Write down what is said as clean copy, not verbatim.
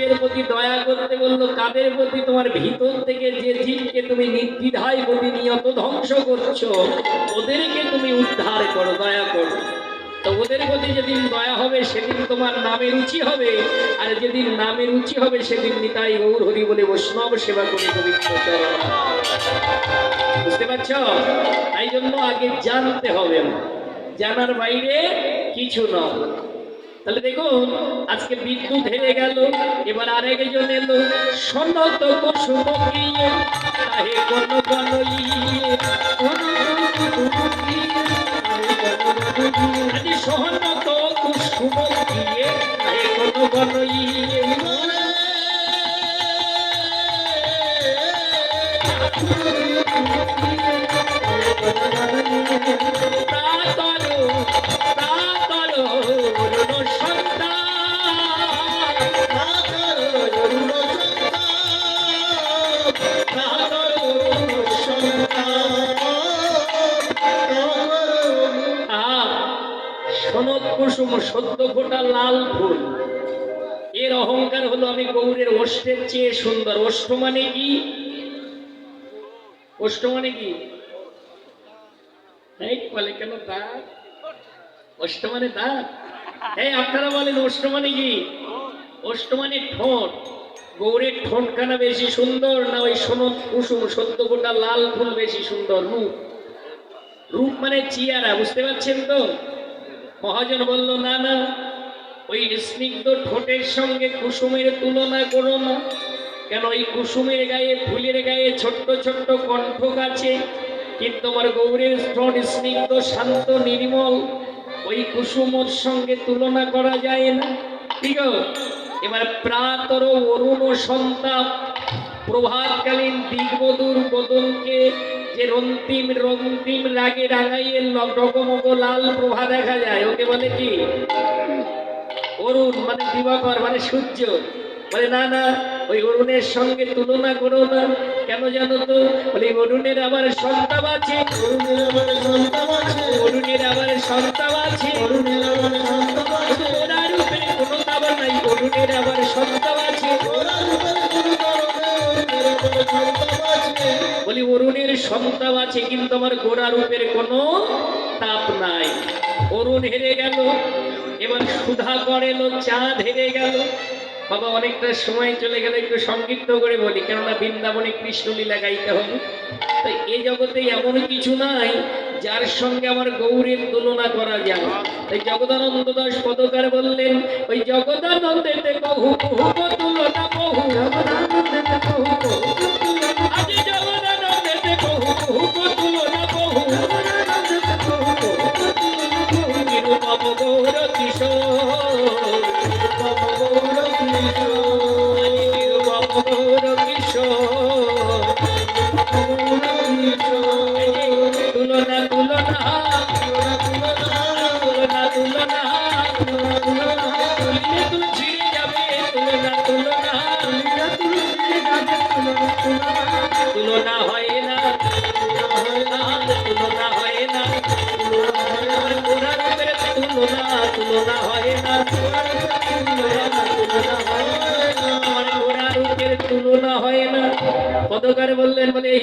এর প্রতি দয়া করতে বললো, কাদের প্রতি? তোমার ভিতর থেকে যে জীবকে তুমি নির্দ্বিধায় প্রতিনিয়ত ধ্বংস করছো, ওদেরকে তুমি উদ্ধার করো, দয়া করো। তো ওদের প্রতি যেদিন দয়া হবে সেদিন তোমার নামে রুচি হবে, আর যেদিন নামে রুচি হবে সেদিন নিতাই গৌর হরি বলে বৈষ্ণব সেবা করে পবিত্র চরণ। বুঝতে পারছ? তাই জন্য আগে জানতে হবে, জানার বাইরে কিছু নয়। তাহলে দেখুন, আজকে বিদ্যুৎ হেরে গেল, এবার আরেকজন এলো, সনত কুসুম প্রিয়ে তাহে কোন কোন সহনত কুসুম প্রিয়ে তাহে কোন কোন কুসুম সদ্য ফোটা লাল ফুল। এর অহংকার হলো আমি গৌরের ওষ্ঠের চেয়ে সুন্দর। ওষ্ঠ মানে কি? ওষ্ঠ মানে কি? বলে কেন দাঁত? ওষ্ঠ মানে দাঁত? এই আপনারা বলেন ওষ্ঠ মানে কি? ওষ্ঠ মানে ঠোঁট। গৌরের ঠোঁটখানা বেশি সুন্দর না ওই সনদ কুসুম সদ্য ফোটা লাল ফুল বেশি সুন্দর? রূপ। রূপ মানে চেহারা, বুঝতে পারছেন তো? মহাজন বলল, না না, ওই স্নিগ্ধ ঠোঁটের সঙ্গে কুসুমের তুলনা করো না। কেন? ওই কুসুমের গায়ে, ফুলের গায়ে ছোট্ট ছোট্ট কণ্ঠক আছে, কিন্তু আমার গৌরের ঠোঁট স্নিগ্ধ, শান্ত, নির্মল। ওই কুসুমের সঙ্গে তুলনা করা যায় না। ঠিক আছে? এবার প্রাতর অরুণ সন্তাপ, প্রভাতকালীন দিগবধূর বদনকে যে রন্তিম রন্তিম রাগে রাঙাইয়ে ডগমগ লাল প্রভা দেখা যায়, ওকে বলে কি? অরুণ মানে দিবাকর, মানে সূর্য। বলে না না, ওই অরুণের সঙ্গে তুলনা করো না। কেন জানো তো? বলে অরুণের আবার সন্তাপ আছে, অরুণের আবার সন্তাপ আছে, অরুণের আবার সন্তাপ আছে, অরুণের আবার সন্তাপ আছে। ওরা রূপে কোনো তাবার নাই, অরুণের আবার সন্তাপ আছে, ওরা রূপে কোনো তাবার নাই, অরুণের আবার সন্তাপ আছে। বলি অরুণের সন্তাপ আছে, কিন্তু আমার গোরা রূপের কোনো তাপ নাই। অরুণ হেরে গেল, এবার সুধাকর এলো, চাঁদ হেরে গেল। বাবা অনেকটা সময় চলে গেল, একটু সংক্ষিপ্ত করে বলি, কেননা বৃন্দাবনে কৃষ্ণলীলা গাইতে হবে। তাই এই জগতে এমন কিছু নাই যার সঙ্গে আমার গৌরের তুলনা করা যায়। তাই জগদানন্দ দাস পদকার বললেন, ওই জগদানন্দেতে বহু বহু তুলনা, বহু জগদানন্দেতে বহু আজি জগদানন্দেতে বহু বহু তুলনা, বহু নিরূপম গৌর কিশোর, নিরূপম গৌর কিশোর, নিরূপম গৌর কিশোর। তুলনা তুলনা তুলনা তুলনা তুললে তুল ছিঁড়ে যাবে, তুলনা তুলনা তুলনা হয় না, তুলনা হয় না, গোরা রূপের তুলনা তুলনা হয় না, আমার গোরা রূপের তুলনা হয় না। পদকার বললেন, বলে